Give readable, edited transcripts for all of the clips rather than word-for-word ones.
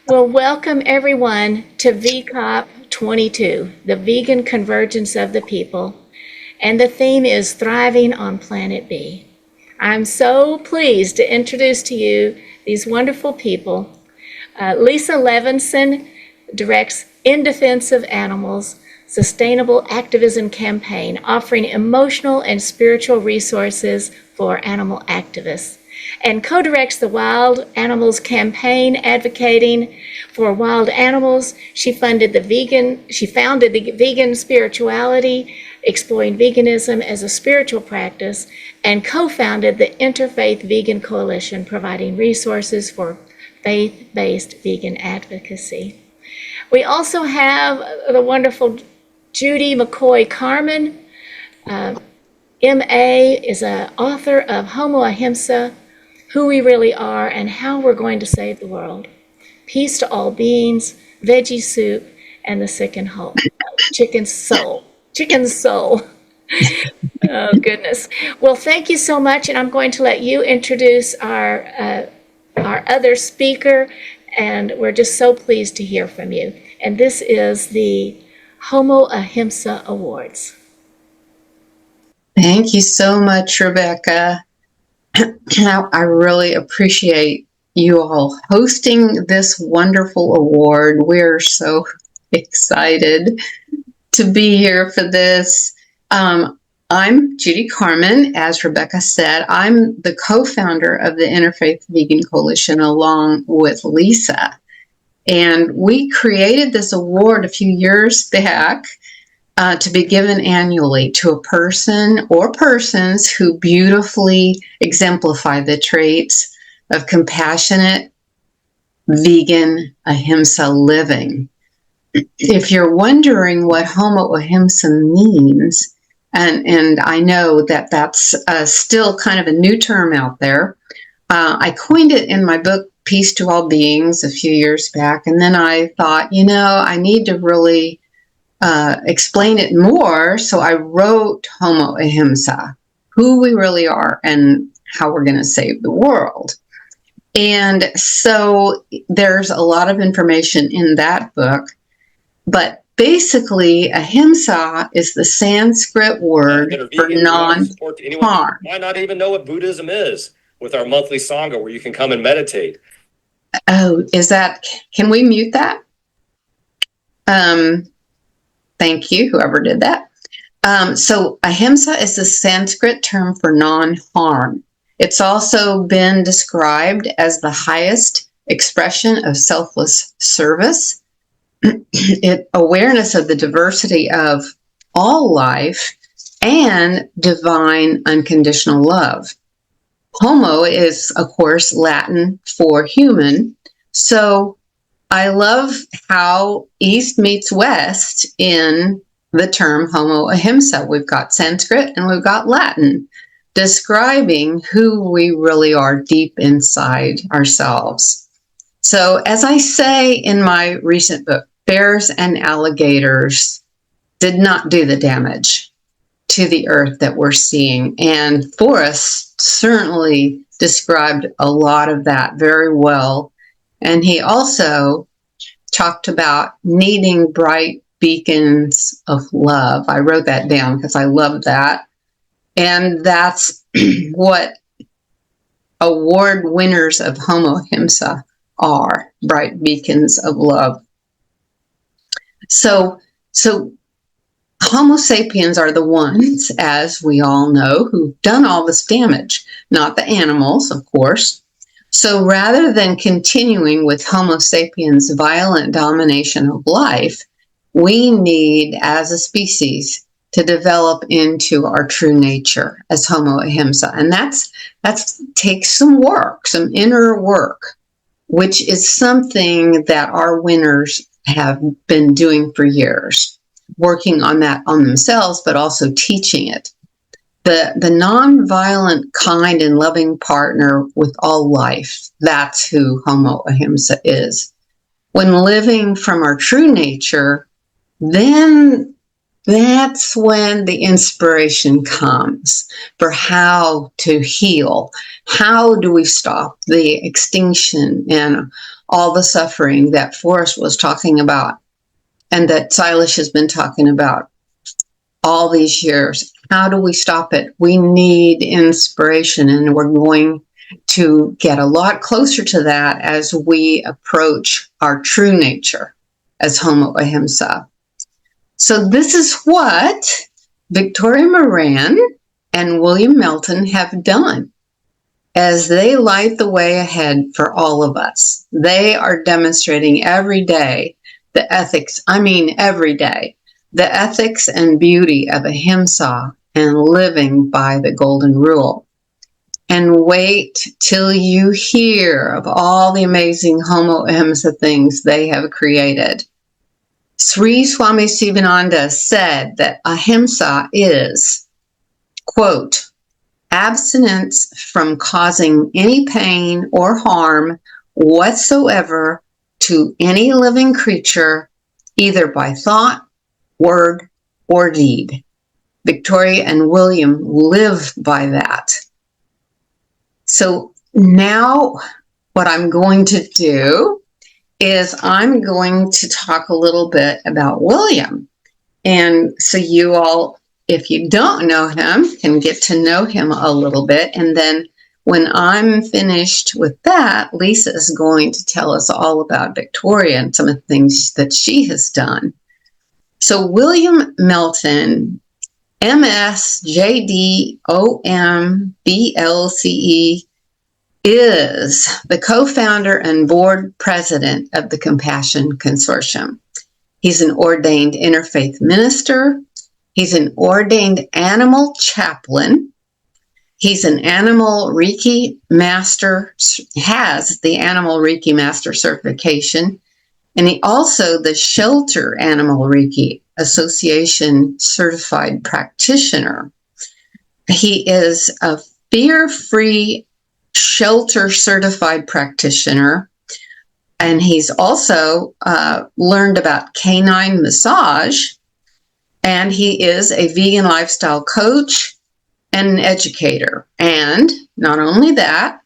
Well, welcome everyone to VCOP-22, the Vegan Convergence of the People, and the theme is Thriving on Planet B. I'm so pleased to introduce to you these wonderful people. Lisa Levinson directs In Defense of Animals, Sustainable Activism Campaign, offering emotional and spiritual resources for animal activists, and co-directs the Wild Animals Campaign, advocating for wild animals. She founded the Vegan Spirituality, exploring veganism as a spiritual practice, and co-founded the Interfaith Vegan Coalition, providing resources for faith-based vegan advocacy. We also have the wonderful Judy McCoy Carmen. MA is an author of Homo Ahimsa, Who We Really Are and How We're Going to Save the World. Peace to All Beings, Veggie Soup, and the Sick and Whole. Chicken Soul. Oh, goodness. Well, thank you so much, and I'm going to let you introduce our other speaker, and we're just so pleased to hear from you. And this is the Homo Ahimsa Awards. Thank you so much, Rebecca. I really appreciate you all hosting this wonderful award. We're so excited to be here for this. I'm Judy Carmen. As Rebecca said, I'm the co-founder of the Interfaith Vegan Coalition along with Lisa. And we created this award a few years back to be given annually to a person or persons who beautifully exemplify the traits of compassionate, vegan, ahimsa living. If you're wondering what Homo Ahimsa means, and I know that that's still kind of a new term out there, I coined it in my book, Peace to All Beings, a few years back, and then I thought, I need to really explain it more, so I wrote Homo Ahimsa, Who We Really Are and How We're going to Save the World. And so there's a lot of information in that book, but basically ahimsa is the Sanskrit word for non-harm. Might not even know what Buddhism is with our monthly Sangha where you can come and meditate. Oh, can we mute that? Thank you, whoever did that. So ahimsa is the Sanskrit term for non-harm. It's also been described as the highest expression of selfless service, awareness of the diversity of all life, and divine unconditional love. Homo is, of course, Latin for human. So I love how East meets West in the term Homo Ahimsa. We've got Sanskrit and we've got Latin, describing who we really are deep inside ourselves. So as I say in my recent book, bears and alligators did not do the damage to the earth that we're seeing. And Forrest certainly described a lot of that very well. And he also talked about needing bright beacons of love. I wrote that down because I love that. And that's what award winners of Homo Ahimsa are, bright beacons of love. So Homo sapiens are the ones, as we all know, who've done all this damage, not the animals, of course. So rather than continuing with Homo sapiens' violent domination of life, we need, as a species, to develop into our true nature as Homo Ahimsa. And that's takes some work, some inner work, which is something that our winners have been doing for years, working on that on themselves, but also teaching it. The nonviolent, kind, and loving partner with all life, that's who Homo Ahimsa is. When living from our true nature, then that's when the inspiration comes for how to heal. How do we stop the extinction and all the suffering that Forrest was talking about and that Silas has been talking about all these years? How do we stop it? We need inspiration, and we're going to get a lot closer to that as we approach our true nature as Homo Ahimsa. So this is what Victoria Moran and William Melton have done as they light the way ahead for all of us. They are demonstrating every day the ethics, every day, the ethics and beauty of Ahimsa and living by the golden rule. And wait till you hear of all the amazing Homo Ahimsa things they have created. Sri Swami Sivananda said that Ahimsa is, quote, abstinence from causing any pain or harm whatsoever to any living creature, either by thought, word, or deed. Victoria and William live by that. So now what I'm going to do is I'm going to talk a little bit about William. And so you all, if you don't know him, can get to know him a little bit. And then when I'm finished with that, Lisa is going to tell us all about Victoria and some of the things that she has done. So William Melton, MSJDOMBLCE, is the co-founder and board president of the Compassion Consortium. He's an ordained interfaith minister. He's an ordained animal chaplain. He's an animal Reiki master, has the animal Reiki master certification, and he also the Shelter Animal Reiki Association certified practitioner. He is a fear-free shelter certified practitioner, and he's also learned about canine massage, and he is a vegan lifestyle coach and an educator, and not only that,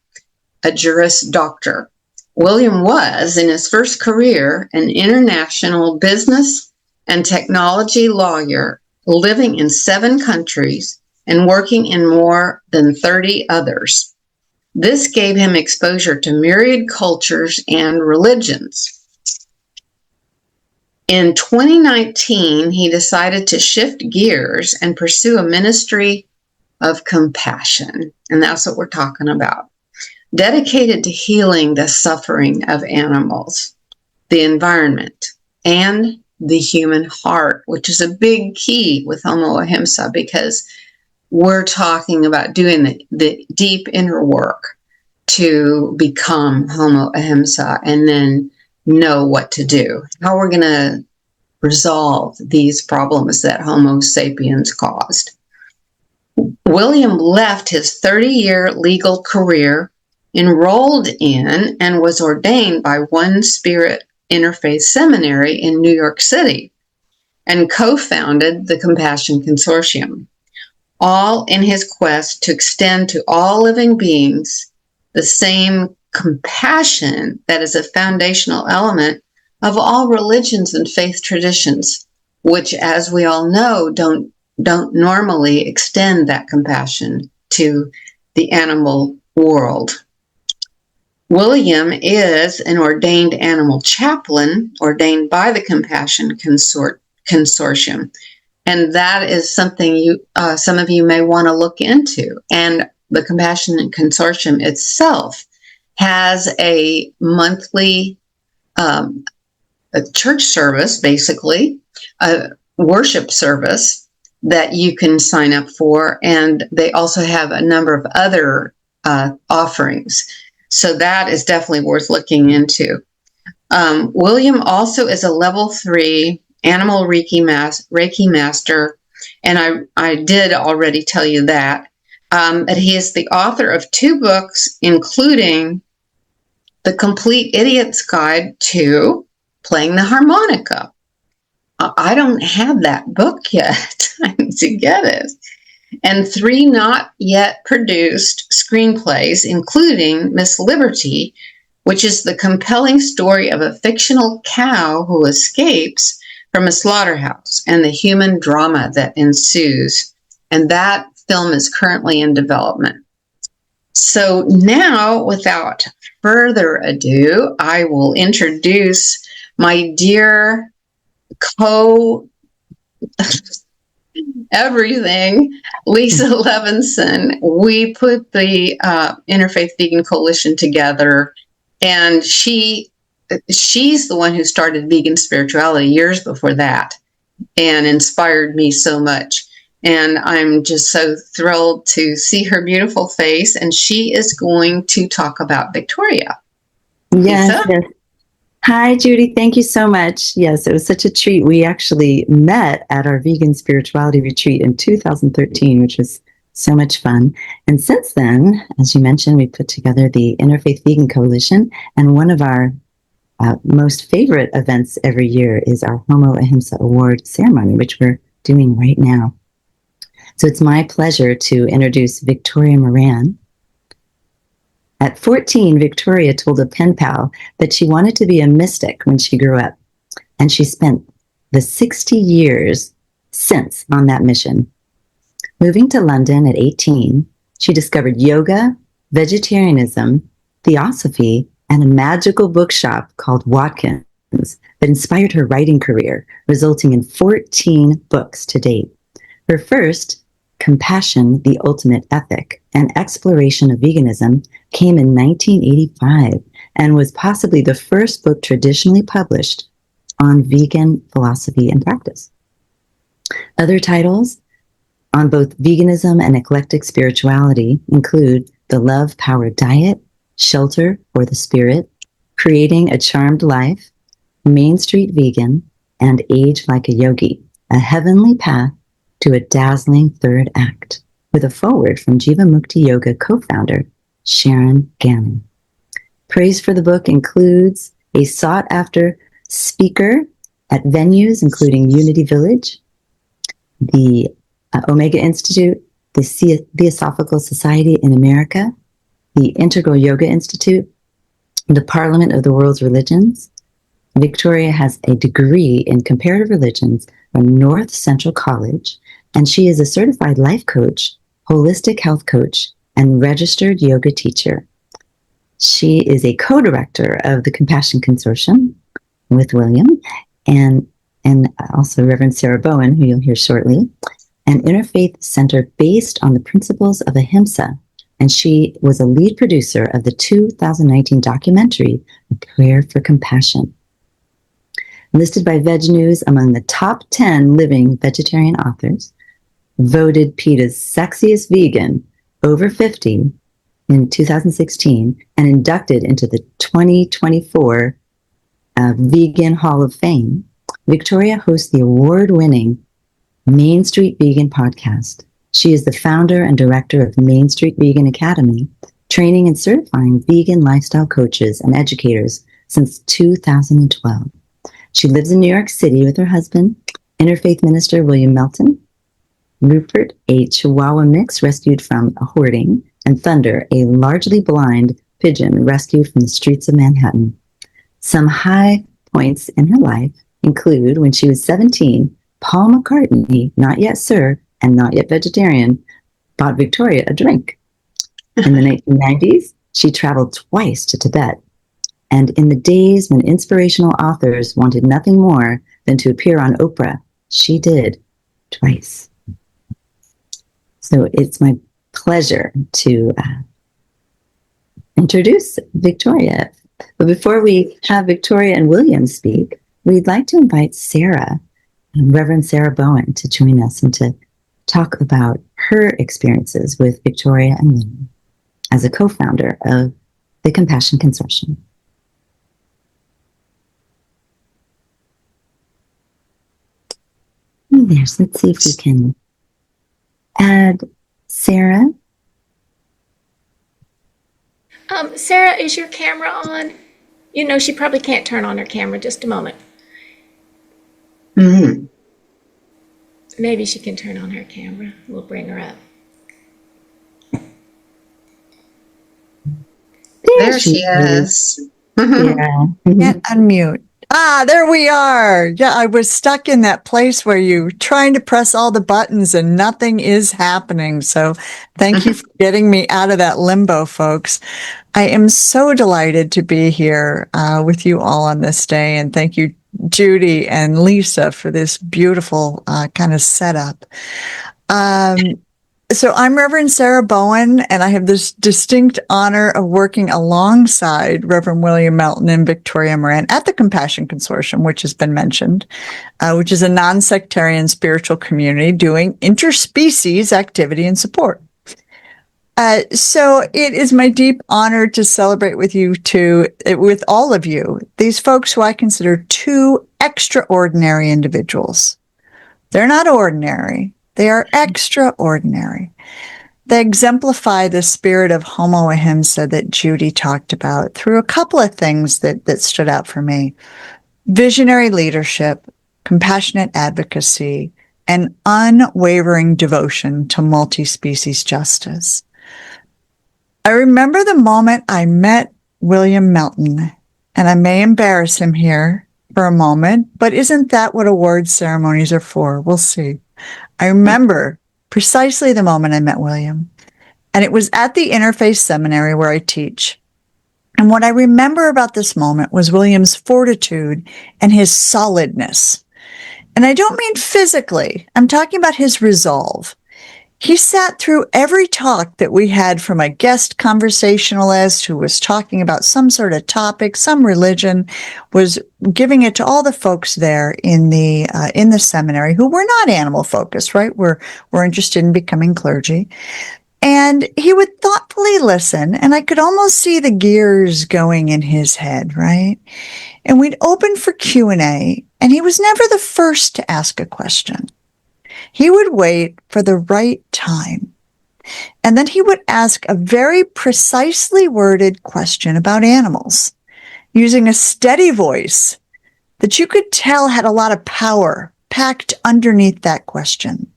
a Juris Doctor. William was, in his first career, an international business and technology lawyer living in 7 countries and working in more than 30 others. This gave him exposure to myriad cultures and religions. In 2019, he decided to shift gears and pursue a ministry of compassion, and that's what we're talking about, dedicated to healing the suffering of animals, the environment, and the human heart, which is a big key with Homo Ahimsa, because we're talking about doing the deep inner work to become Homo Ahimsa and then know what to do, how we're going to resolve these problems that Homo sapiens caused. William left his 30-year legal career, enrolled in and was ordained by One Spirit Interfaith Seminary in New York City, and co-founded the Compassion Consortium, all in his quest to extend to all living beings the same compassion that is a foundational element of all religions and faith traditions, which, as we all know, don't normally extend that compassion to the animal world. William is an ordained animal chaplain, ordained by the Compassion Consortium, and that is something some of you may want to look into. And the Compassion Consortium itself has a monthly a church service, basically, a worship service that you can sign up for, and they also have a number of other offerings. So that is definitely worth looking into. William also is a level 3 animal Reiki master, and I did already tell you that. But he is the author of 2 books, including The Complete Idiot's Guide to Playing the Harmonica, I don't have that book yet. I need to get it. And 3 not yet produced screenplays, including Miss Liberty, which is the compelling story of a fictional cow who escapes from a slaughterhouse and the human drama that ensues. And that film is currently in development. So now, without further ado, I will introduce my dear everything, Lisa Levinson. We put the Interfaith Vegan Coalition together, and she's the one who started vegan spirituality years before that and inspired me so much. And I'm just so thrilled to see her beautiful face, and she is going to talk about Victoria. Yes, yes. Hi, Judy. Thank you so much. Yes, it was such a treat. We actually met at our vegan spirituality retreat in 2013, which was so much fun. And since then, as you mentioned, we put together the Interfaith Vegan Coalition. And one of our most favorite events every year is our Homo Ahimsa Awards ceremony, which we're doing right now. So it's my pleasure to introduce Victoria Moran. At 14, Victoria told a pen pal that she wanted to be a mystic when she grew up, and she spent the 60 years since on that mission. Moving to London at 18, she discovered yoga, vegetarianism, theosophy, and a magical bookshop called Watkins that inspired her writing career, resulting in 14 books to date. Her first, Compassion, the Ultimate Ethic, an exploration of veganism, came in 1985 and was possibly the first book traditionally published on vegan philosophy and practice. Other titles on both veganism and eclectic spirituality include The Love-Powered Diet, Shelter for the Spirit, Creating a Charmed Life, Main Street Vegan, and Age Like a Yogi, a heavenly path to a dazzling third act, with a foreword from Jiva Mukti Yoga co-founder Sharon Gannon. Praise for the book includes a sought-after speaker at venues including Unity Village, the Omega Institute, the Theosophical Society in America, the Integral Yoga Institute, the Parliament of the World's Religions. Victoria has a degree in comparative religions from North Central College, and she is a certified life coach, holistic health coach, and registered yoga teacher. She is a co-director of the Compassion Consortium with William, and also Reverend Sarah Bowen, who you'll hear shortly, an interfaith center based on the principles of Ahimsa, and she was a lead producer of the 2019 documentary, A Prayer for Compassion. Listed by Veg News among the top 10 living vegetarian authors, voted PETA's sexiest vegan over 50 in 2016, and inducted into the 2024 Vegan Hall of Fame, Victoria hosts the award-winning Main Street Vegan podcast. She is the founder and director of Main Street Vegan Academy, training and certifying vegan lifestyle coaches and educators since 2012. She lives in New York City with her husband, Interfaith Minister William Melton, Rupert, a Chihuahua mix rescued from a hoarding, and Thunder, a largely blind pigeon rescued from the streets of Manhattan. Some high points in her life include when she was 17, Paul McCartney, not yet Sir and not yet vegetarian, bought Victoria a drink. In the 1990s, she traveled twice to Tibet. And in the days when inspirational authors wanted nothing more than to appear on Oprah, she did twice. So it's my pleasure to introduce Victoria. But before we have Victoria and William speak, we'd like to invite Sarah, Reverend Sarah Bowen, to join us and to talk about her experiences with Victoria and William as a co-founder of the Compassion Consortium. Yes, let's see if we can add Sarah. Sarah, is your camera on? You know, she probably can't turn on her camera. Just a moment. Mhm. Maybe she can turn on her camera. We'll bring her up. There she is. Yeah. Can't unmute. There we are. Yeah, I was stuck in that place where you're trying to press all the buttons and nothing is happening. So thank you for getting me out of that limbo, folks. I am so delighted to be here with you all on this day. And thank you, Judy and Lisa, for this beautiful kind of setup. So I'm Reverend Sarah Bowen, and I have this distinct honor of working alongside Reverend William Melton and Victoria Moran at the Compassion Consortium, which has been mentioned, which is a non-sectarian spiritual community doing interspecies activity and support. So it is my deep honor to celebrate with you with all of you, these folks who I consider two extraordinary individuals. They're not ordinary. They are extraordinary. They exemplify the spirit of Homo Ahimsa that Judy talked about through a couple of things that stood out for me. Visionary leadership, compassionate advocacy, and unwavering devotion to multi-species justice. I remember the moment I met William Melton, and I may embarrass him here for a moment, but isn't that what award ceremonies are for? We'll see. I remember precisely the moment I met William, and it was at the Interfaith seminary where I teach. And what I remember about this moment was William's fortitude and his solidness. And I don't mean physically. I'm talking about his resolve. He sat through every talk that we had from a guest conversationalist who was talking about some sort of topic, some religion, was giving it to all the folks there in the seminary who were not animal focused, right? We're interested in becoming clergy. And he would thoughtfully listen, and I could almost see the gears going in his head, right? And we'd open for Q&A, and he was never the first to ask a question. He would wait for the right time. And then he would ask a very precisely worded question about animals, using a steady voice that you could tell had a lot of power packed underneath that question.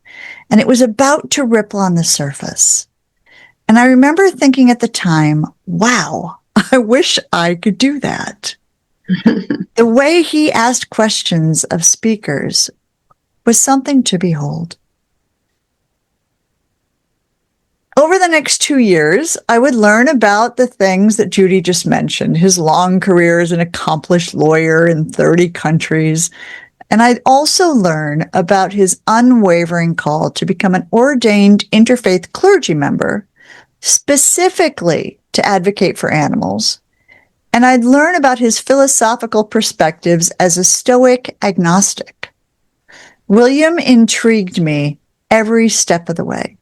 And it was about to ripple on the surface. And I remember thinking at the time, wow, I wish I could do that. The way he asked questions of speakers was something to behold. Over the next 2 years, I would learn about the things that Judy just mentioned, his long career as an accomplished lawyer in 30 countries. And I'd also learn about his unwavering call to become an ordained interfaith clergy member, specifically to advocate for animals. And I'd learn about his philosophical perspectives as a Stoic agnostic. William intrigued me every step of the way.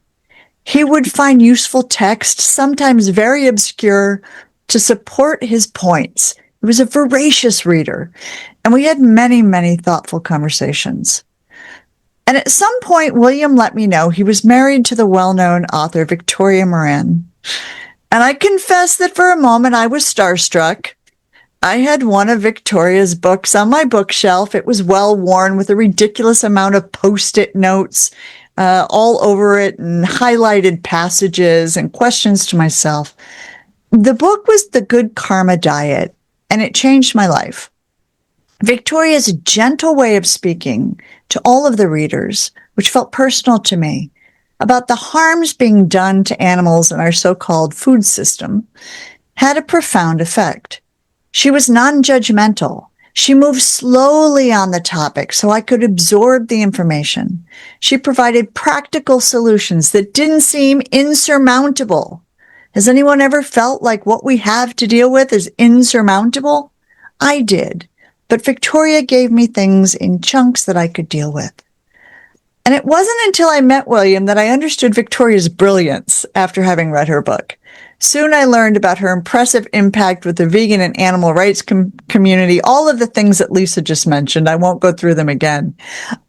He would find useful text, sometimes very obscure, to support his points. He was a voracious reader, and we had many, many thoughtful conversations. And at some point, William let me know he was married to the well-known author Victoria Moran. And I confess that for a moment I was starstruck. I had one of Victoria's books on my bookshelf. It was well worn with a ridiculous amount of Post-it notes all over it and highlighted passages and questions to myself. The book was The Good Karma Diet, and it changed my life. Victoria's gentle way of speaking to all of the readers, which felt personal to me, about the harms being done to animals in our so-called food system, had a profound effect. She was non-judgmental. She moved slowly on the topic so I could absorb the information. She provided practical solutions that didn't seem insurmountable. Has anyone ever felt like what we have to deal with is insurmountable? I did, but Victoria gave me things in chunks that I could deal with. And it wasn't until I met William that I understood Victoria's brilliance after having read her book. Soon I learned about her impressive impact with the vegan and animal rights community, all of the things that Lisa just mentioned. I won't go through them again.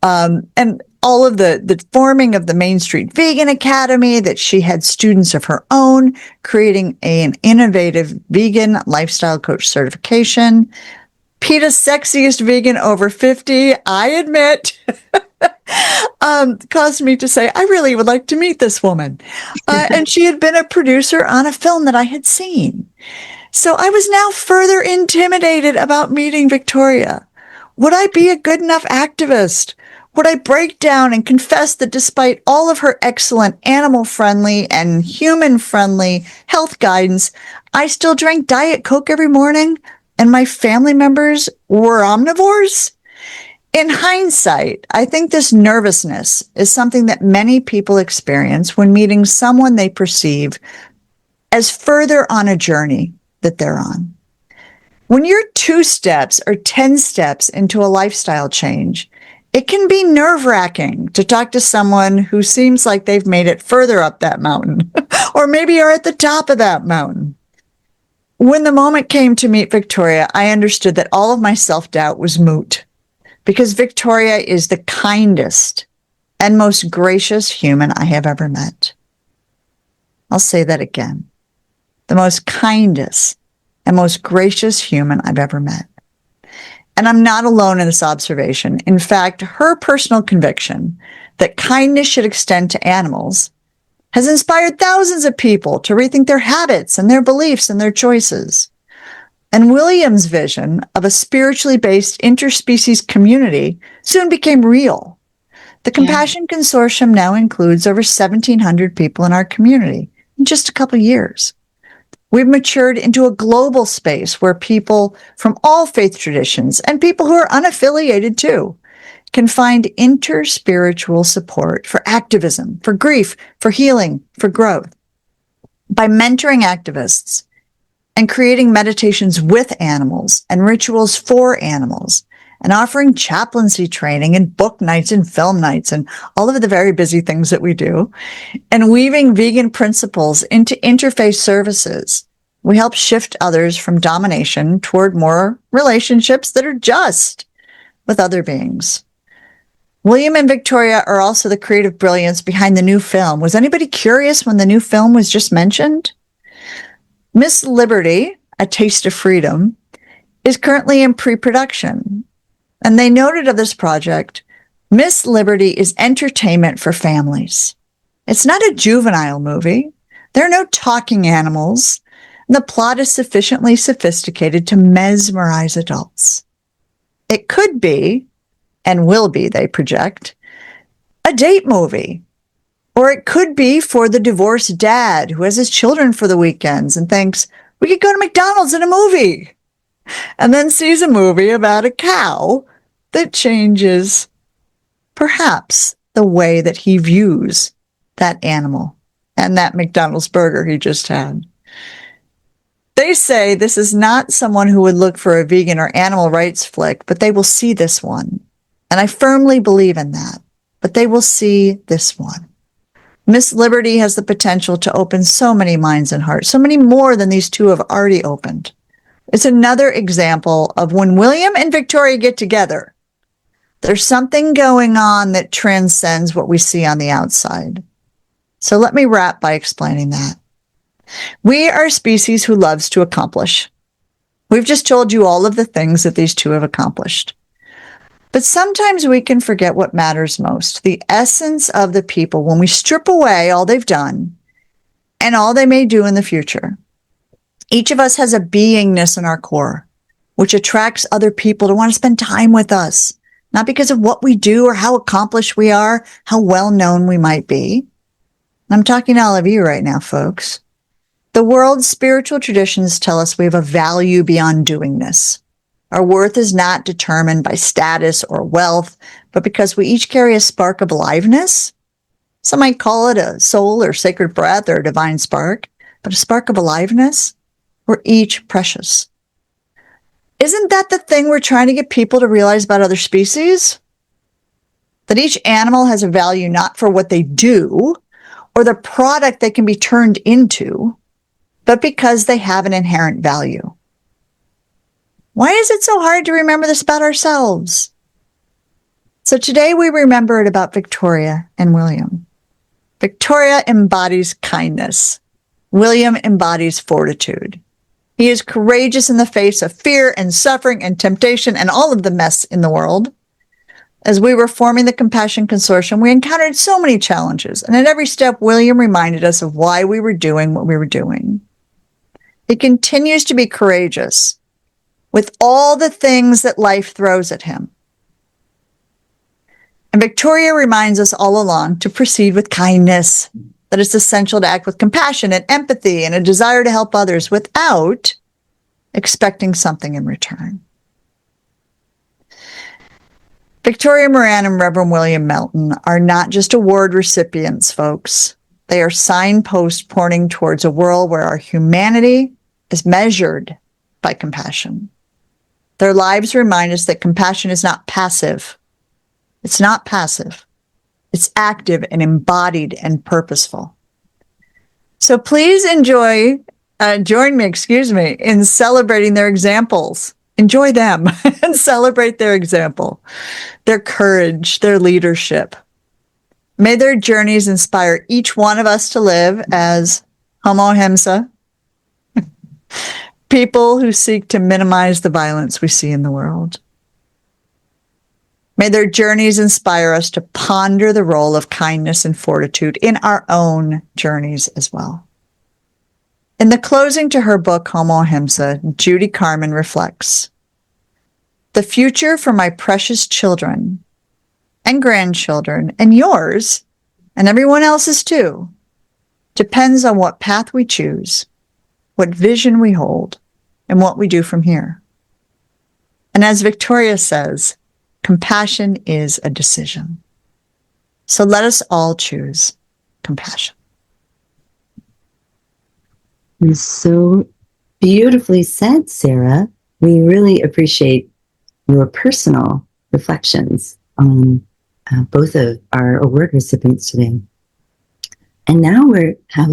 And all of the forming of the Main Street Vegan Academy, that she had students of her own, creating an innovative vegan lifestyle coach certification. PETA's sexiest vegan over 50, I admit, caused me to say, I really would like to meet this woman. And she had been a producer on a film that I had seen. So I was now further intimidated about meeting Victoria. Would I be a good enough activist? Would I break down and confess that despite all of her excellent animal-friendly and human-friendly health guidance, I still drank Diet Coke every morning and my family members were omnivores? In hindsight, I think this nervousness is something that many people experience when meeting someone they perceive as further on a journey that they're on. When you're 2 steps or 10 steps into a lifestyle change, it can be nerve-wracking to talk to someone who seems like they've made it further up that mountain, or maybe are at the top of that mountain. When the moment came to meet Victoria, I understood that all of my self-doubt was moot, because Victoria is the kindest and most gracious human I have ever met. I'll say that again. The most kindest and most gracious human I've ever met. And I'm not alone in this observation. In fact, her personal conviction that kindness should extend to animals has inspired thousands of people to rethink their habits and their beliefs and their choices. And William's vision of a spiritually based interspecies community soon became real. The Compassion Consortium now includes over 1,700 people in our community in just a couple of years. We've matured into a global space where people from all faith traditions and people who are unaffiliated too can find interspiritual support for activism, for grief, for healing, for growth. By mentoring activists and creating meditations with animals and rituals for animals and offering chaplaincy training and book nights and film nights and all of the very busy things that we do, and weaving vegan principles into interfaith services, we help shift others from domination toward more relationships that are just with other beings. William and Victoria are also the creative brilliance behind the new film. Was anybody curious when the new film was just mentioned? Miss Liberty, A Taste of Freedom, is currently in pre-production. And they noted of this project, Miss Liberty is entertainment for families. It's not a juvenile movie. There are no talking animals. And the plot is sufficiently sophisticated to mesmerize adults. It could be, and will be, they project, a date movie. Or it could be for the divorced dad who has his children for the weekends and thinks, we could go to McDonald's in a movie. And then sees a movie about a cow that changes, perhaps, the way that he views that animal and that McDonald's burger he just had. They say this is not someone who would look for a vegan or animal rights flick, but they will see this one. And I firmly believe in that. But they will see this one. Miss Liberty has the potential to open so many minds and hearts, so many more than these two have already opened. It's another example of when William and Victoria get together, there's something going on that transcends what we see on the outside. So let me wrap by explaining that. We are a species who loves to accomplish. We've just told you all of the things that these two have accomplished. But sometimes we can forget what matters most, the essence of the people, when we strip away all they've done and all they may do in the future. Each of us has a beingness in our core, which attracts other people to want to spend time with us, not because of what we do or how accomplished we are, how well known we might be. I'm talking to all of you right now, folks. The world's spiritual traditions tell us we have a value beyond doingness. Our worth is not determined by status or wealth, but because we each carry a spark of aliveness. Some might call it a soul or sacred breath or a divine spark, but a spark of aliveness. We're each precious. Isn't that the thing we're trying to get people to realize about other species? That each animal has a value not for what they do or the product they can be turned into, but because they have an inherent value. Why is it so hard to remember this about ourselves? So today we remember it about Victoria and William. Victoria embodies kindness. William embodies fortitude. He is courageous in the face of fear and suffering and temptation and all of the mess in the world. As we were forming the Compassion Consortium, we encountered so many challenges, and at every step, William reminded us of why we were doing what we were doing. He continues to be courageous with all the things that life throws at him. And Victoria reminds us all along to proceed with kindness, that it's essential to act with compassion and empathy and a desire to help others without expecting something in return. Victoria Moran and Reverend William Melton are not just award recipients, folks. They are signposts pointing towards a world where our humanity is measured by compassion. Their lives remind us that compassion is not passive. It's not passive. It's active and embodied and purposeful. So please join me, in celebrating their examples. Enjoy them and celebrate their example, their courage, their leadership. May their journeys inspire each one of us to live as Homo Ahimsa, people who seek to minimize the violence we see in the world. May their journeys inspire us to ponder the role of kindness and fortitude in our own journeys as well. In the closing to her book, Homo Ahimsa, Judy Carman reflects, "The future for my precious children and grandchildren and yours and everyone else's too depends on what path we choose, what vision we hold, and what we do from here. And as Victoria says, compassion is a decision. So let us all choose compassion." And so beautifully said, Sarah. We really appreciate your personal reflections on both of our award recipients today. And now we have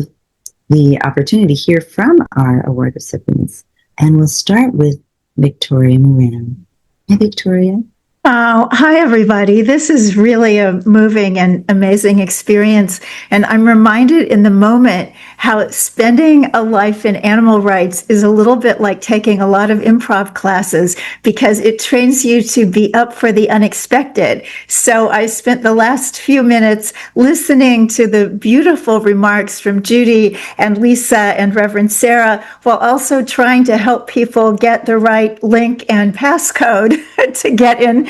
the opportunity to hear from our award recipients. And we'll start with Victoria Moran. Hi, Victoria. Oh, hi, everybody. This is really a moving and amazing experience. And I'm reminded in the moment how spending a life in animal rights is a little bit like taking a lot of improv classes because it trains you to be up for the unexpected. So I spent the last few minutes listening to the beautiful remarks from Judy and Lisa and Reverend Sarah, while also trying to help people get the right link and passcode to get in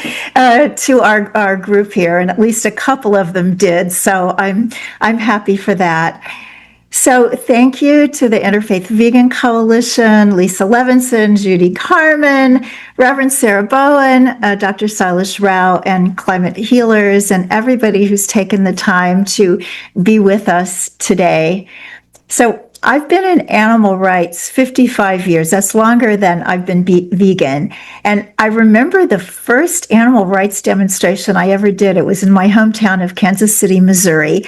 to our group here, and at least a couple of them did. So I'm happy for that. So thank you to the Interfaith Vegan Coalition, Lisa Levinson, Judy Carman, Reverend Sarah Bowen, Dr. Silas Rao, and Climate Healers, and everybody who's taken the time to be with us today. So I've been in animal rights 55 years. That's longer than I've been vegan. And I remember the first animal rights demonstration I ever did. It was in my hometown of Kansas City, Missouri.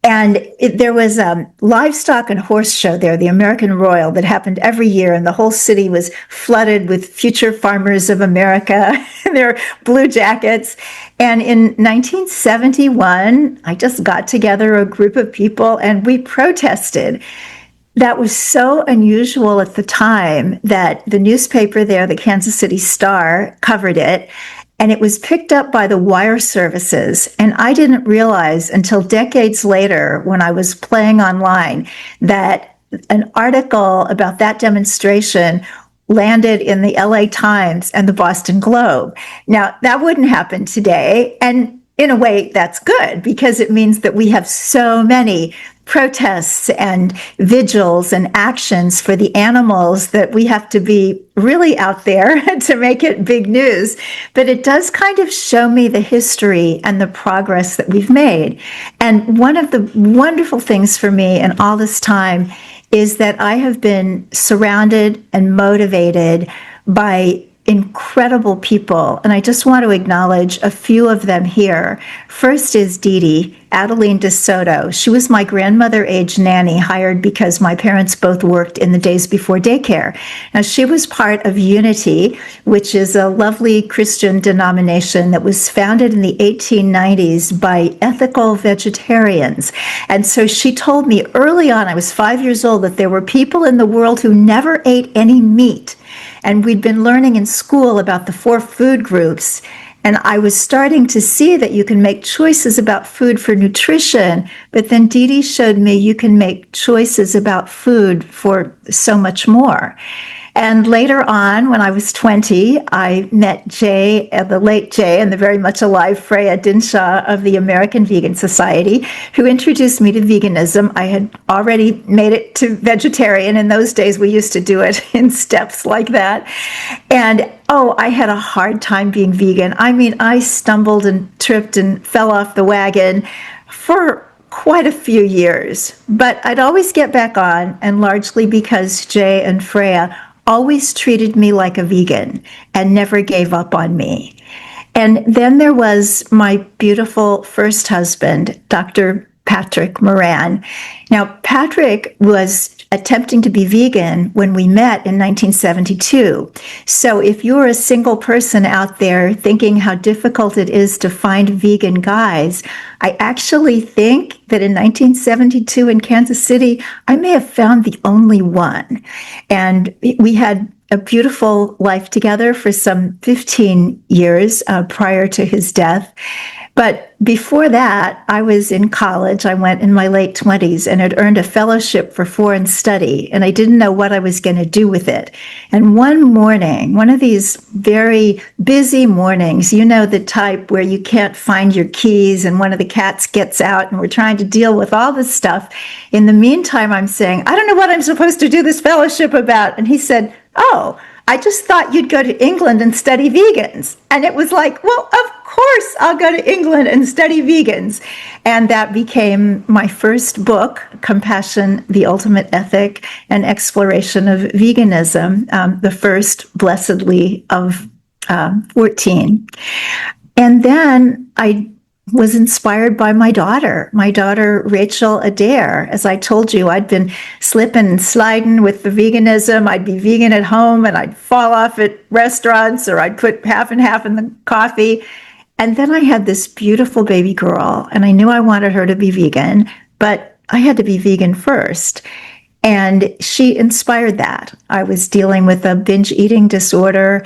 And there was a livestock and horse show there, the American Royal, that happened every year. And the whole city was flooded with future farmers of America in their blue jackets. And in 1971, I just got together a group of people and we protested. That was so unusual at the time that the newspaper there, the Kansas City Star, covered it, and it was picked up by the wire services. And I didn't realize until decades later when I was playing online that an article about that demonstration landed in the LA Times and the Boston Globe. Now, that wouldn't happen today. And in a way, that's good because it means that we have so many protests and vigils and actions for the animals that we have to be really out there to make it big news. But it does kind of show me the history and the progress that we've made. And one of the wonderful things for me in all this time is that I have been surrounded and motivated by incredible people. And I just want to acknowledge a few of them here. First is Dee Dee. Adeline DeSoto. She was my grandmother-age nanny, hired because my parents both worked in the days before daycare. Now, she was part of Unity, which is a lovely Christian denomination that was founded in the 1890s by ethical vegetarians. And so she told me early on, I was 5 years old, that there were people in the world who never ate any meat. And we'd been learning in school about the 4 food groups. And I was starting to see that you can make choices about food for nutrition, but then Dee Dee showed me you can make choices about food for so much more. And later on, when I was 20, I met Jay, the late Jay, and the very much alive Freya Dinshaw of the American Vegan Society, who introduced me to veganism. I had already made it to vegetarian. In those days, we used to do it in steps like that. And I had a hard time being vegan. I mean, I stumbled and tripped and fell off the wagon for quite a few years. But I'd always get back on, and largely because Jay and Freya always treated me like a vegan and never gave up on me. And then there was my beautiful first husband, Dr. Patrick Moran. Now, Patrick was attempting to be vegan when we met in 1972. So if you're a single person out there thinking how difficult it is to find vegan guys, I actually think that in 1972 in Kansas City, I may have found the only one. And we had a beautiful life together for some 15 years prior to his death. But before that, I was in college. I went in my late 20s and had earned a fellowship for foreign study, and I didn't know what I was going to do with it. And one morning, one of these very busy mornings, you know, the type where you can't find your keys and one of the cats gets out and we're trying to deal with all this stuff. In the meantime, I'm saying, I don't know what I'm supposed to do this fellowship about. And he said, I just thought you'd go to England and study vegans. And it was like, well, of course I'll go to England and study vegans. And that became my first book, Compassion, the Ultimate Ethic, and Exploration of Veganism, the first, blessedly, of 14. And then I was inspired by my daughter Rachel Adair. As I told you, I'd been slipping and sliding with the veganism. I'd be vegan at home and I'd fall off at restaurants, or I'd put half and half in the coffee. And then I had this beautiful baby girl, and I knew I wanted her to be vegan, but I had to be vegan first. And she inspired that. I was dealing with a binge eating disorder,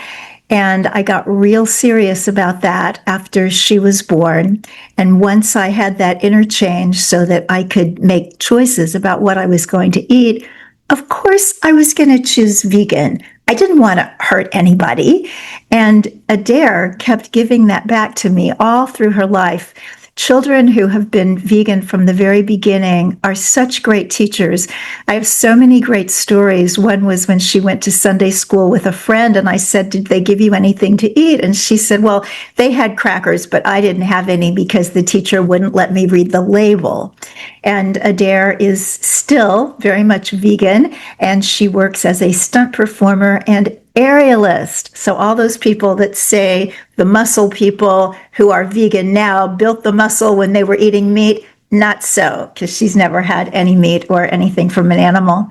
and I got real serious about that after she was born. And once I had that interchange so that I could make choices about what I was going to eat, of course I was going to choose vegan. I didn't want to hurt anybody. And Adair kept giving that back to me all through her life. Children who have been vegan from the very beginning are such great teachers. I have so many great stories. One was when she went to Sunday school with a friend, and I said, did they give you anything to eat? And she said, well, they had crackers, but I didn't have any because the teacher wouldn't let me read the label. And Adair is still very much vegan, and she works as a stunt performer and aerialist. So all those people that say the muscle people who are vegan now built the muscle when they were eating meat, not so, because she's never had any meat or anything from an animal.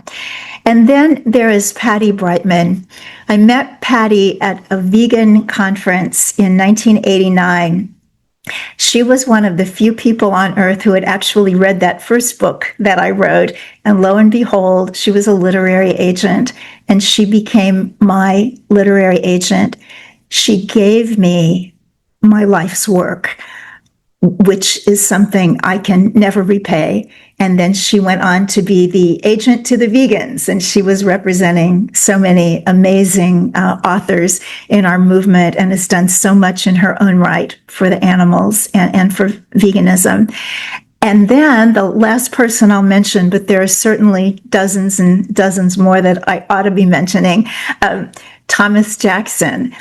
And then there is Patty Brightman. I met Patty at a vegan conference in 1989. She was one of the few people on earth who had actually read that first book that I wrote. And lo and behold, she was a literary agent, and she became my literary agent. She gave me my life's work, which is something I can never repay. And then she went on to be the agent to the vegans, and she was representing so many amazing authors in our movement, and has done so much in her own right for the animals and for veganism. And then the last person I'll mention, but there are certainly dozens and dozens more that I ought to be mentioning, Thomas Jackson.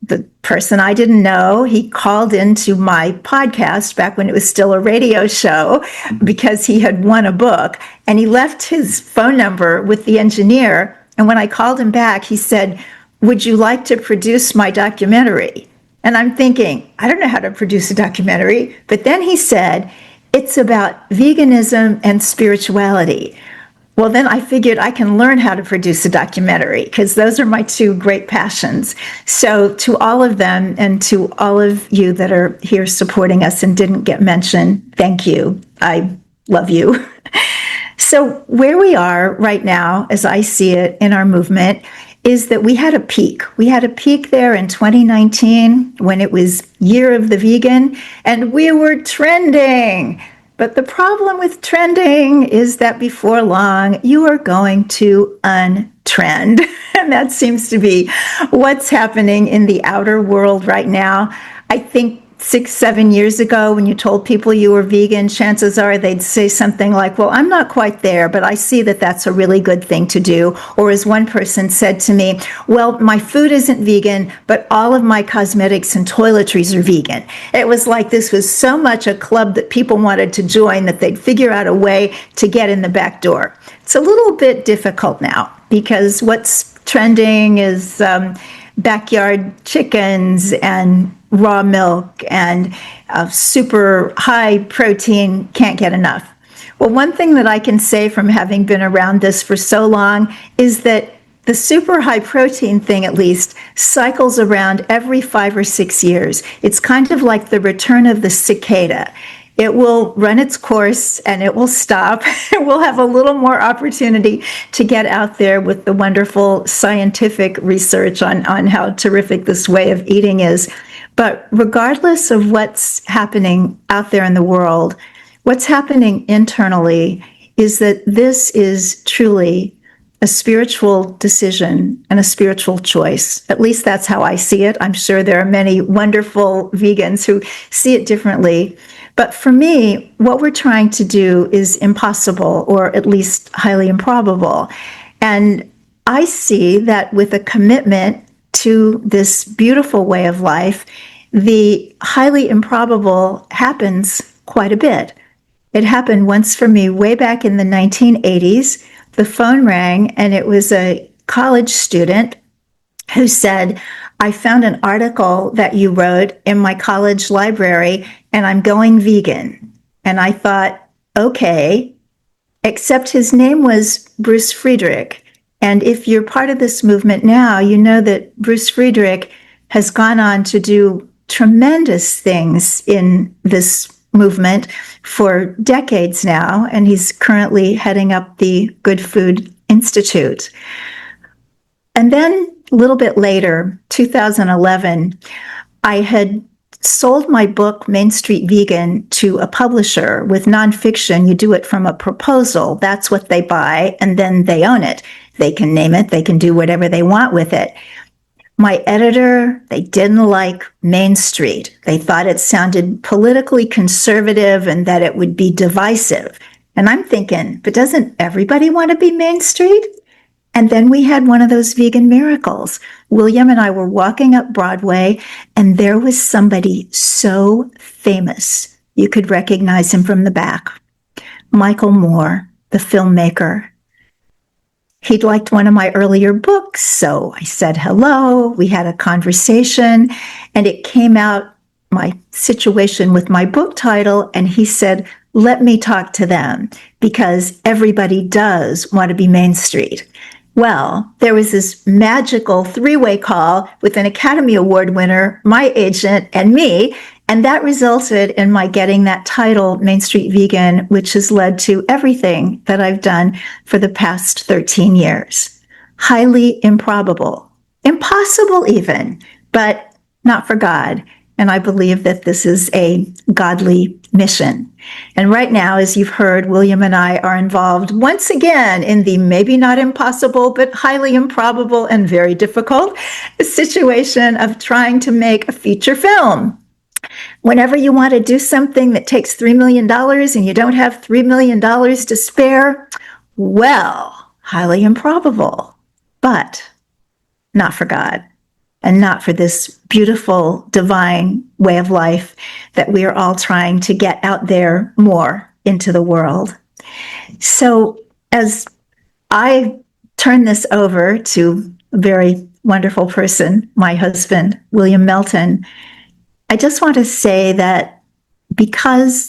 The person I didn't know, he called into my podcast back when it was still a radio show because he had won a book, and he left his phone number with the engineer. And when I called him back, he said, would you like to produce my documentary? And I'm thinking, I don't know how to produce a documentary. But then he said, it's about veganism and spirituality. Well, then I figured I can learn how to produce a documentary because those are my two great passions. So to all of them and to all of you that are here supporting us and didn't get mentioned, thank you. I love you. So where we are right now, as I see it in our movement, is that we had a peak. We had a peak there in 2019 when it was Year of the Vegan, and we were trending. But the problem with trending is that before long, you are going to untrend. And that seems to be what's happening in the outer world right now. I think 6, 7 years ago, when you told people you were vegan, chances are they'd say something like, well, I'm not quite there, but I see that that's a really good thing to do. Or as one person said to me, well, my food isn't vegan, but all of my cosmetics and toiletries are vegan. It was like this was so much a club that people wanted to join that they'd figure out a way to get in the back door. It's a little bit difficult now because what's trending is backyard chickens and raw milk and super high protein, can't get enough. Well, one thing that I can say from having been around this for so long is that the super high protein thing, at least, cycles around every 5 or 6 years. It's kind of like the return of the cicada. It will run its course and it will stop. We'll have a little more opportunity to get out there with the wonderful scientific research on how terrific this way of eating is. But regardless of what's happening out there in the world, what's happening internally is that this is truly a spiritual decision and a spiritual choice. At least that's how I see it. I'm sure there are many wonderful vegans who see it differently. But for me, what we're trying to do is impossible, or at least highly improbable. And I see that with a commitment to this beautiful way of life, the highly improbable happens quite a bit. It happened once for me way back in the 1980s. The phone rang and it was a college student who said, I found an article that you wrote in my college library and I'm going vegan. And I thought, okay, except his name was Bruce Friedrich. And if you're part of this movement now, you know that Bruce Friedrich has gone on to do tremendous things in this movement for decades now, and he's currently heading up the Good Food Institute. And then a little bit later, 2011, I had sold my book, Main Street Vegan, to a publisher. With nonfiction, you do it from a proposal. That's what they buy, and then they own it. They can name it. They can do whatever they want with it. My editor, they didn't like Main Street. They thought it sounded politically conservative and that it would be divisive. And I'm thinking, but doesn't everybody want to be Main Street? And then we had one of those vegan miracles. William and I were walking up Broadway, and there was somebody so famous, you could recognize him from the back. Michael Moore, the filmmaker. He'd liked one of my earlier books, so I said hello. We had a conversation, and it came out, my situation with my book title, and he said, let me talk to them, because everybody does want to be Main Street. Well, there was this magical three-way call with an Academy Award winner, my agent, and me, and that resulted in my getting that title, Main Street Vegan, which has led to everything that I've done for the past 13 years. Highly improbable, impossible even, but not for God. And I believe that this is a godly mission. And right now, as you've heard, William and I are involved once again in the maybe not impossible, but highly improbable and very difficult situation of trying to make a feature film. Whenever you want to do something that takes $3 million and you don't have $3 million to spare, well, highly improbable, but not for God. And not for this beautiful, divine way of life that we are all trying to get out there more into the world. So as I turn this over to a very wonderful person, my husband, William Melton, I just want to say that because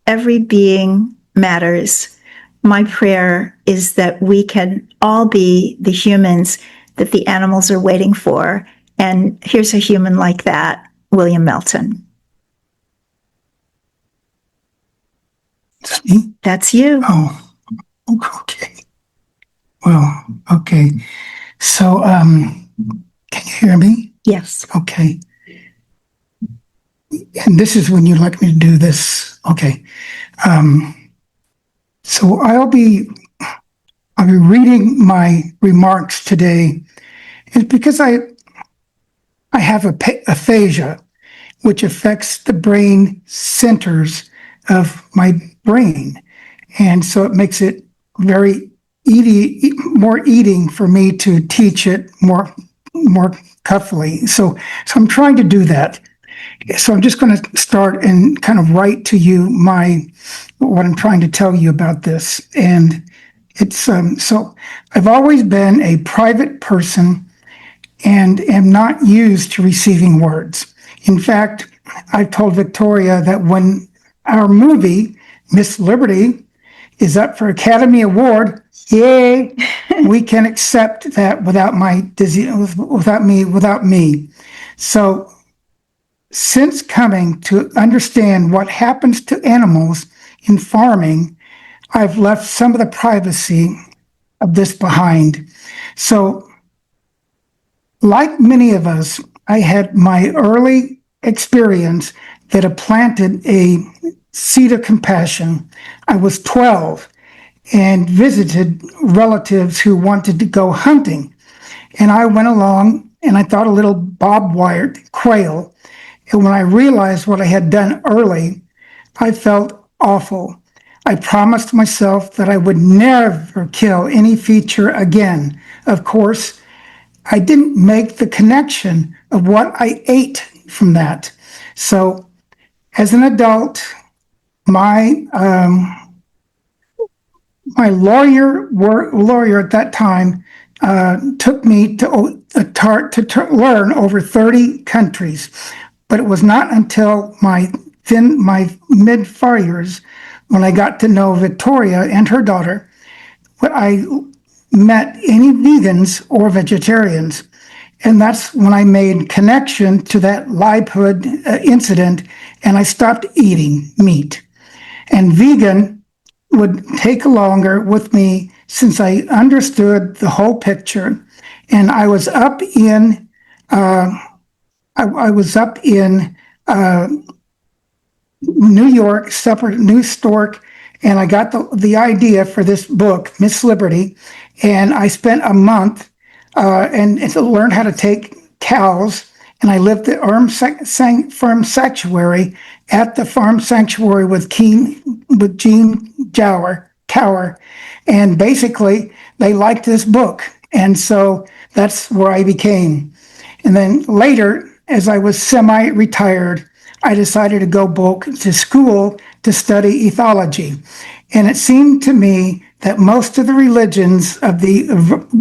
every being matters. My prayer is that we can all be the humans that the animals are waiting for. And here's a human like that, William Melton. That's me? That's you. Oh, okay. Well, okay. So, can you hear me? Yes. Okay. And this is when you'd like me to do this. Okay. So I'll be reading my remarks today. It's because I have aphasia, which affects the brain centers of my brain. And so it makes it very more eating for me to teach it more cuffily. So I'm trying to do that. So I'm just going to start and kind of write to you what I'm trying to tell you about this. And it's so I've always been a private person and am not used to receiving words. In fact, I've told Victoria that when our movie, Miss Liberty, is up for Academy Award, yay, we can accept that without me. So since coming to understand what happens to animals in farming, I've left some of the privacy of this behind. So, like many of us, I had my early experience that had planted a seed of compassion. I was 12 and visited relatives who wanted to go hunting. And I went along and I thought a little bob-wired quail. And when I realized what I had done early, I felt awful. I promised myself that I would never kill any feature again. Of course, I didn't make the connection of what I ate from that. So, as an adult, my lawyer at that time took me to learn over 30 countries. But it was not until my mid-40s when I got to know Victoria and her daughter, when I met any vegans or vegetarians. And that's when I made connection to that livelihood incident, and I stopped eating meat. And vegan would take longer with me since I understood the whole picture. And I was up in New York, New Stork, and I got the idea for this book, Miss Liberty, and I spent a month and learned how to take cows, and I lived at Farm Sanctuary at the Farm Sanctuary with Gene Cower, and basically they liked this book, and so that's where I became. And then later, as I was semi-retired, I decided to go back to school to study ethology. And it seemed to me that most of the religions of the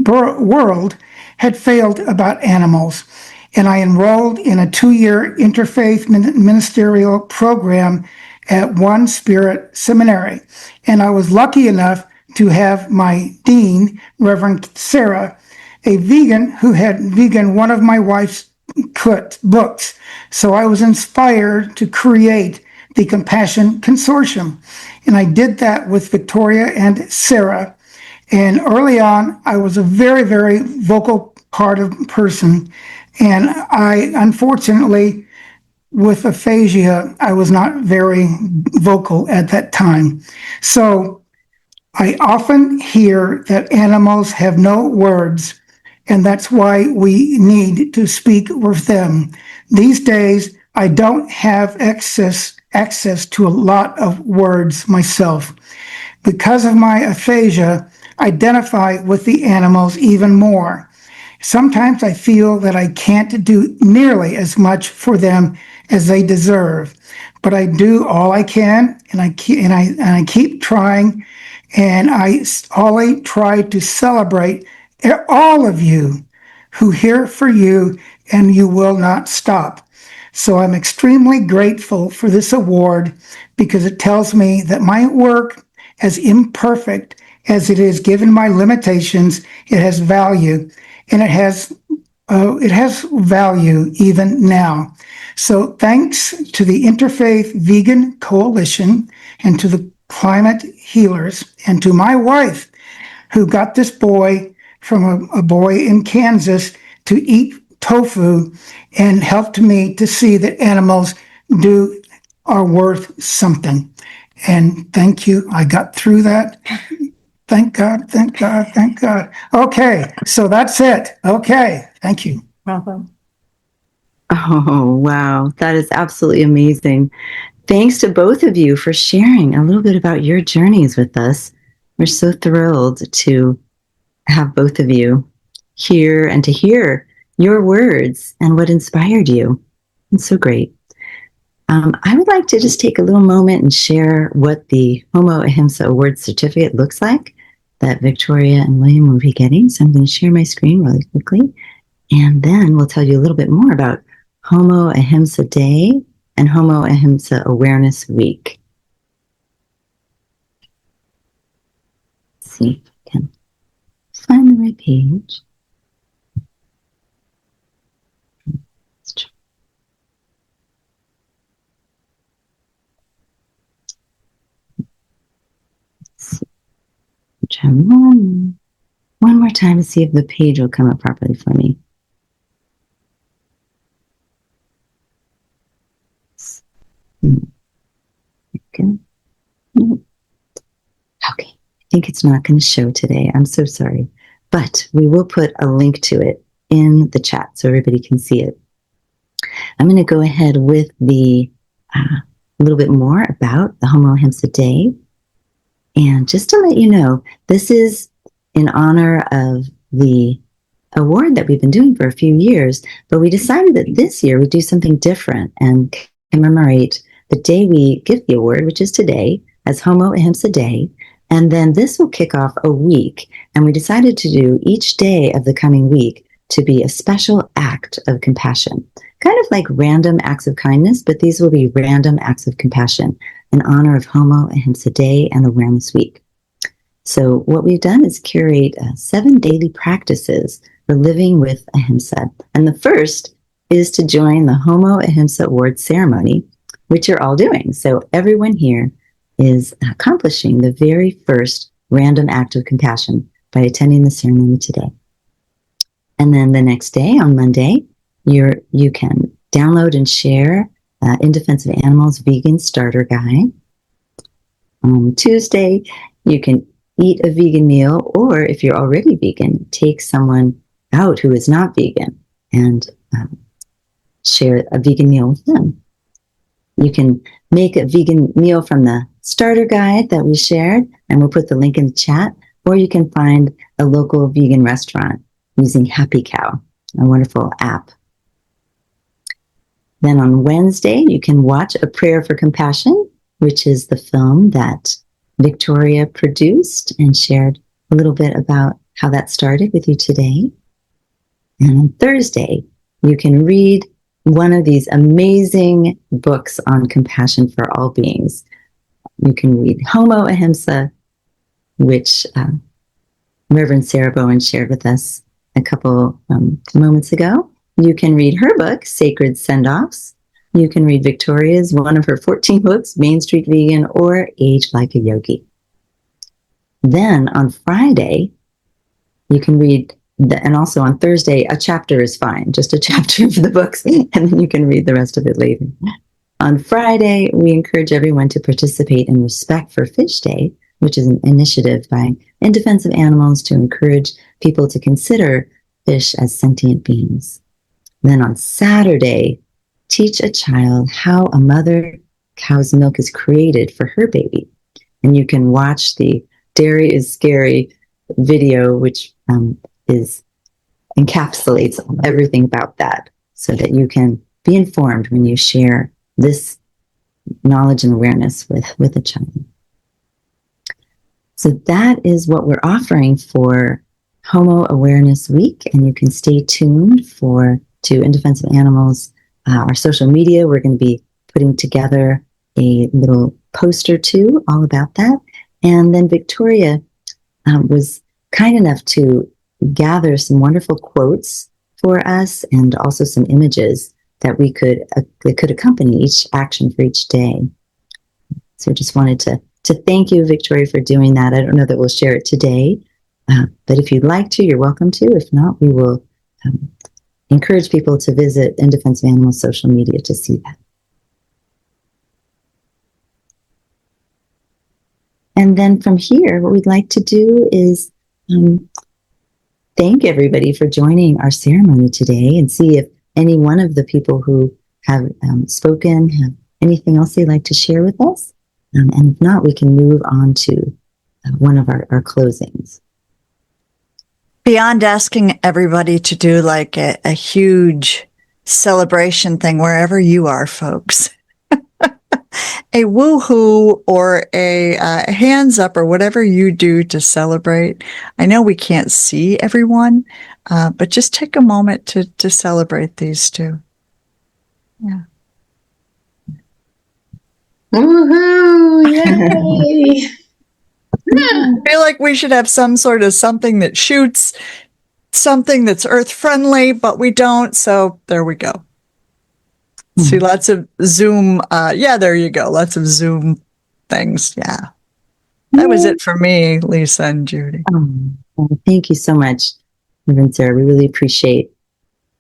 world had failed about animals. And I enrolled in a 2-year interfaith ministerial program at One Spirit Seminary. And I was lucky enough to have my dean, Reverend Sarah, a vegan who had one of my wife's books. So I was inspired to create the Compassion Consortium. And I did that with Victoria and Sarah. And early on, I was a very, very vocal person. And I, unfortunately, with aphasia, I was not very vocal at that time. So I often hear that animals have no words, and that's why we need to speak with them. These days, I don't have access to a lot of words myself. Because of my aphasia, I identify with the animals even more. Sometimes I feel that I can't do nearly as much for them as they deserve, but I do all I can, and I keep trying, and I always try to celebrate all of you who here for you, and you will not stop. So I'm extremely grateful for this award because it tells me that my work, as imperfect as it is given my limitations, it has value, and it has value even now. So thanks to the Interfaith Vegan Coalition and to the climate healers and to my wife, who got this boy from a boy in Kansas to eat tofu and helped me to see that animals are worth something. And thank you. I got through that. Thank God, thank God, thank God. Okay, so that's it. Okay, thank you. Bravo. Oh, wow. That is absolutely amazing. Thanks to both of you for sharing a little bit about your journeys with us. We're so thrilled to have both of you here and to hear your words and what inspired you. It's so great. I would like to just take a little moment and share what the Homo Ahimsa Awards certificate looks like that Victoria and William will be getting. So I'm going to share my screen really quickly, and then we'll tell you a little bit more about Homo Ahimsa Day and Homo Ahimsa Awareness Week. Let's see if I can find the right page. Let's try. Let's see. Try one more time to see if the page will come up properly for me. Okay. Okay. I think it's not going to show today. I'm so sorry. But we will put a link to it in the chat so everybody can see it. I'm going to go ahead with a little bit more about the Homo Ahimsa Day. And just to let you know, this is in honor of the award that we've been doing for a few years, but we decided that this year we'd do something different and commemorate the day we give the award, which is today, as Homo Ahimsa Day. And then this will kick off a week. And we decided to do each day of the coming week to be a special act of compassion, kind of like random acts of kindness, but these will be random acts of compassion in honor of Homo Ahimsa Day and Awareness Week. So what we've done is curate 7 daily practices for living with Ahimsa. And the first is to join the Homo Ahimsa Awards ceremony, which you're all doing. So everyone here is accomplishing the very first random act of compassion by attending the ceremony today. And then the next day, on Monday, you can download and share In Defense of Animals Vegan Starter Guide. On Tuesday, you can eat a vegan meal, or if you're already vegan, take someone out who is not vegan and share a vegan meal with them. You can make a vegan meal from the starter guide that we shared, and we'll put the link in the chat, or you can find a local vegan restaurant using Happy Cow, a wonderful app. Then on Wednesday, you can watch A Prayer for Compassion, which is the film that Victoria produced and shared a little bit about how that started with you today. And on Thursday, you can read one of these amazing books on compassion for all beings. You can read Homo Ahimsa, which Reverend Sarah Bowen shared with us a couple moments ago. You can read her book, Sacred Send-Offs. You can read Victoria's, one of her 14 books, Main Street Vegan, or Age Like a Yogi. Then on Friday, you can read, and also on Thursday, a chapter is fine, just a chapter of the books, and then you can read the rest of it later. On Friday, we encourage everyone to participate in Respect for Fish Day, which is an initiative by In Defense of Animals to encourage people to consider fish as sentient beings. Then on Saturday, teach a child how a mother cow's milk is created for her baby. And you can watch the Dairy is Scary video, which encapsulates everything about that, so that you can be informed when you share this knowledge and awareness with a child. So that is what we're offering for Homo Awareness Week, and you can stay tuned to In Defense of Animals our social media. We're going to be putting together a little poster too, all about that. And then Victoria was kind enough to gather some wonderful quotes for us and also some images that could accompany each action for each day. So I just wanted to thank you, Victoria, for doing that. I don't know that we'll share it today, but if you'd like to, you're welcome to. If not, we will encourage people to visit In Defense of Animals social media to see that. And then from here, what we'd like to do is thank everybody for joining our ceremony today and see if any one of the people who have spoken have anything else they'd like to share with us. And if not, we can move on to one of our closings. Beyond asking everybody to do like a huge celebration thing wherever you are, folks, a woohoo or a hands up or whatever you do to celebrate. I know we can't see everyone, but just take a moment to celebrate these two. Yeah. Woohoo! Yay! I feel like we should have some sort of something that shoots, something that's earth friendly, but we don't. So there we go. See, lots of Zoom. There you go. Lots of Zoom things. Yeah. That was it for me, Lisa and Judy. Well, thank you so much, Reverend Sarah. We really appreciate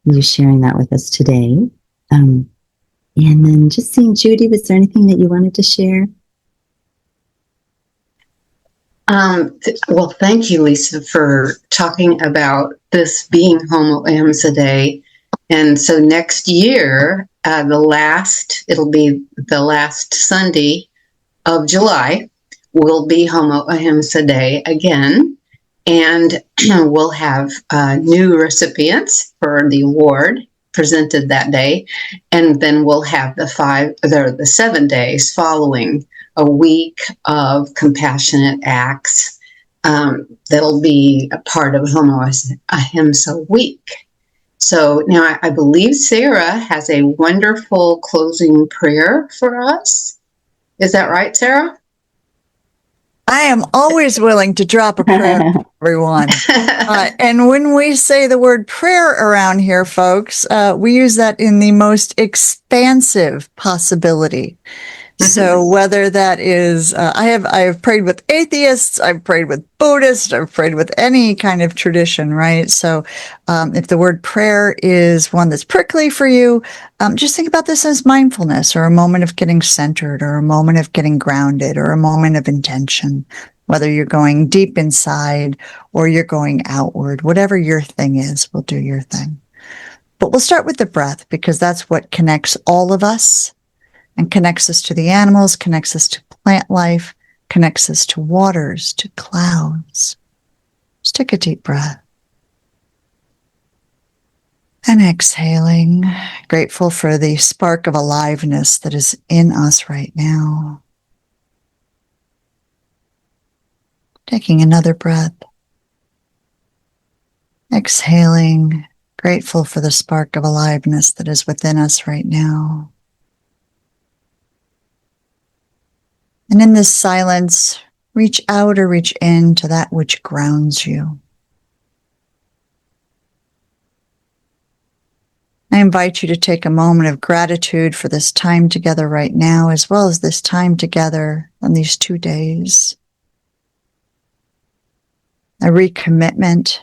you sharing that with us today. And then just seeing Judy, was there anything that you wanted to share? Well, thank you, Lisa, for talking about this being Homo Ahimsa Day. And so next year, it'll be the last Sunday of July, will be Homo Ahimsa Day again. And we'll have new recipients for the award presented that day. And then we'll have the 7 days following a week of compassionate acts that'll be a part of Homo Ahimsa Week. So now I believe Sarah has a wonderful closing prayer for us. Is that right, Sarah? I am always willing to drop a prayer for everyone. And when we say the word prayer around here, folks, we use that in the most expansive possibility. So whether that is, I have prayed with atheists, I've prayed with Buddhists, I've prayed with any kind of tradition, right? So if the word prayer is one that's prickly for you, just think about this as mindfulness or a moment of getting centered or a moment of getting grounded or a moment of intention, whether you're going deep inside or you're going outward, whatever your thing is, we'll do your thing. But we'll start with the breath because that's what connects all of us. And connects us to the animals, connects us to plant life, connects us to waters, to clouds. Just take a deep breath. And exhaling, grateful for the spark of aliveness that is in us right now. Taking another breath. Exhaling, grateful for the spark of aliveness that is within us right now. And in this silence, reach out or reach in to that which grounds you. I invite you to take a moment of gratitude for this time together right now, as well as this time together on these 2 days. A recommitment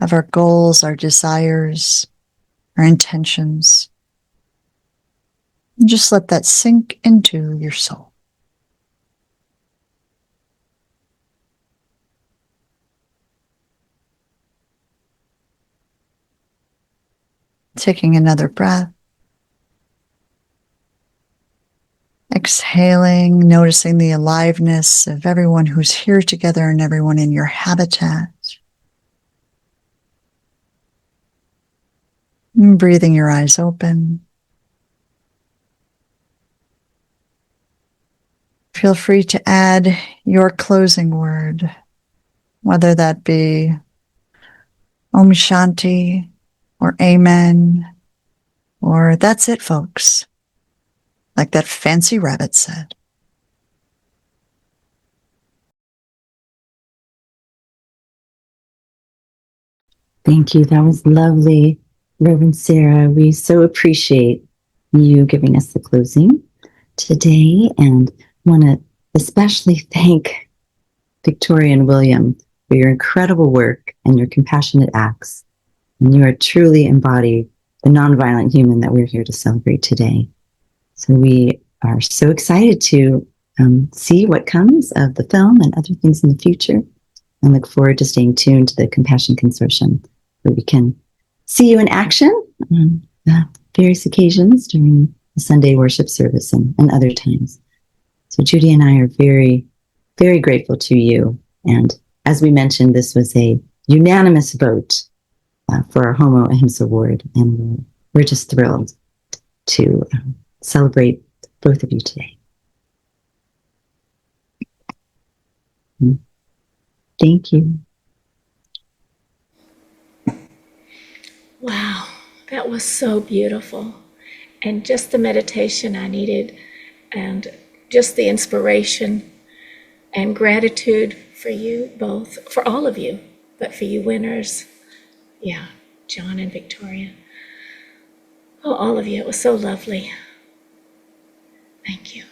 of our goals, our desires, our intentions. And just let that sink into your soul. Taking another breath. Exhaling, noticing the aliveness of everyone who's here together and everyone in your habitat. And breathing your eyes open. Feel free to add your closing word, whether that be Om Shanti, or Amen, or that's it, folks, like that fancy rabbit said. Thank you. That was lovely, Reverend Sarah. We so appreciate you giving us the closing today, and want to especially thank Victoria and William for your incredible work and your compassionate acts. And you are truly embodied the nonviolent human that we're here to celebrate today. So we are so excited to see what comes of the film and other things in the future, and look forward to staying tuned to the Compassion Consortium, where we can see you in action on various occasions during the Sunday worship service and other times. So Judy and I are very, very grateful to you. And as we mentioned, this was a unanimous vote for our Homo Ahimsa Award. And we're just thrilled to celebrate both of you today. Thank you. Wow, that was so beautiful. And just the meditation I needed, and just the inspiration and gratitude for you both, for all of you, but for you winners. Yeah, John and Victoria. Oh, all of you, it was so lovely. Thank you.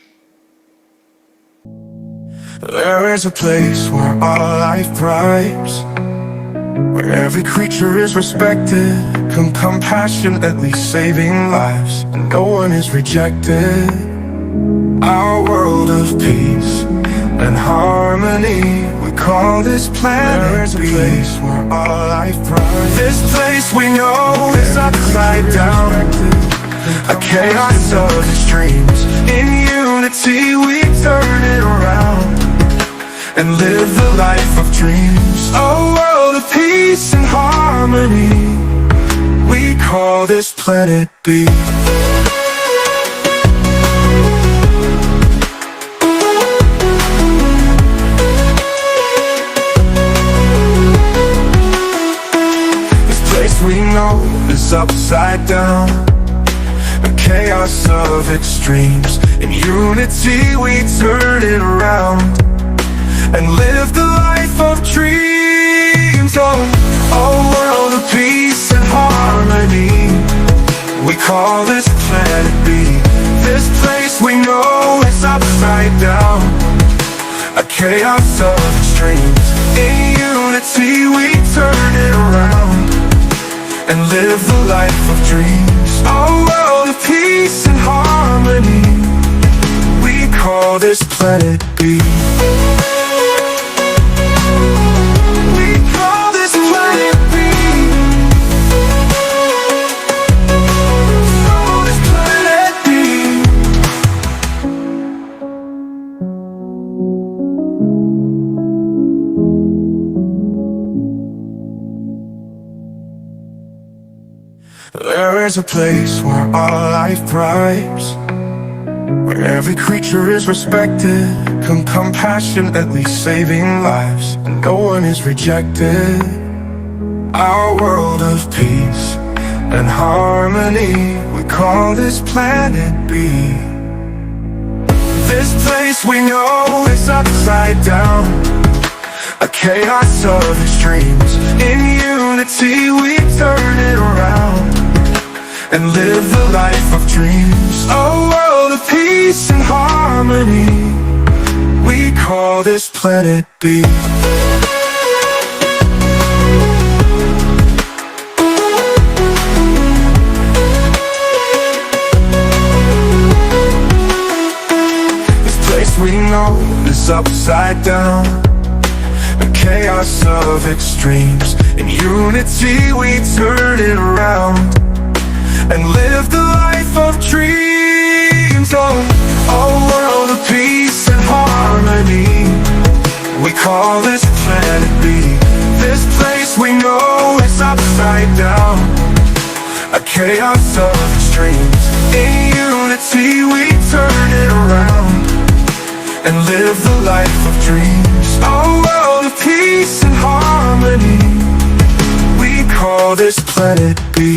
There is a place where all life thrives, where every creature is respected, compassionately saving lives, and no one is rejected. Our world of peace and harmony, we call this planet. There is a place where all life thrives. This place we know is upside down, a chaos of extremes. In unity we turn it around and live the life of dreams. A world of peace and harmony, we call this planet B. This place we know is upside down, a chaos of extremes. In unity we turn it around and live the life of dreams. Oh, a world of peace and harmony, we call this planet B. This place we know is upside down, a chaos of extremes. In unity we turn it around and live the life of dreams. A world of peace and harmony, we call this planet B. There is a place where all life thrives, where every creature is respected, compassionately saving lives, and no one is rejected. Our world of peace and harmony, we call this planet B. This place we know is upside down, a chaos of extremes. In unity we turn it around and live the life of dreams. A world of peace and harmony, we call this planet B. This place we know is upside down, a chaos of extremes. In unity we turn it around and live the life of dreams. Oh, a world of peace and harmony, we call this planet B. This place we know is upside down, a chaos of extremes. In unity we turn it around and live the life of dreams. A world of peace and harmony, we call this planet B.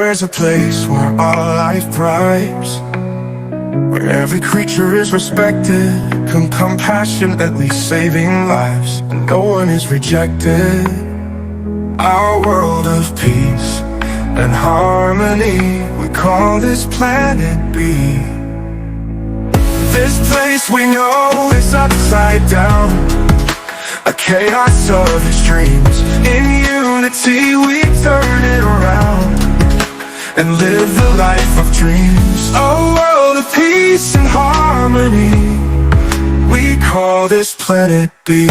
There's a place where all life thrives, where every creature is respected, compassionately saving lives, and no one is rejected. Our world of peace and harmony, we call this planet B. This place we know is upside down, a chaos of extremes. In unity we turn it around and live the life of dreams. A world of peace and harmony, we call this planet B.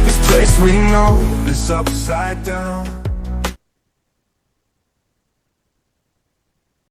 This place we know is upside down.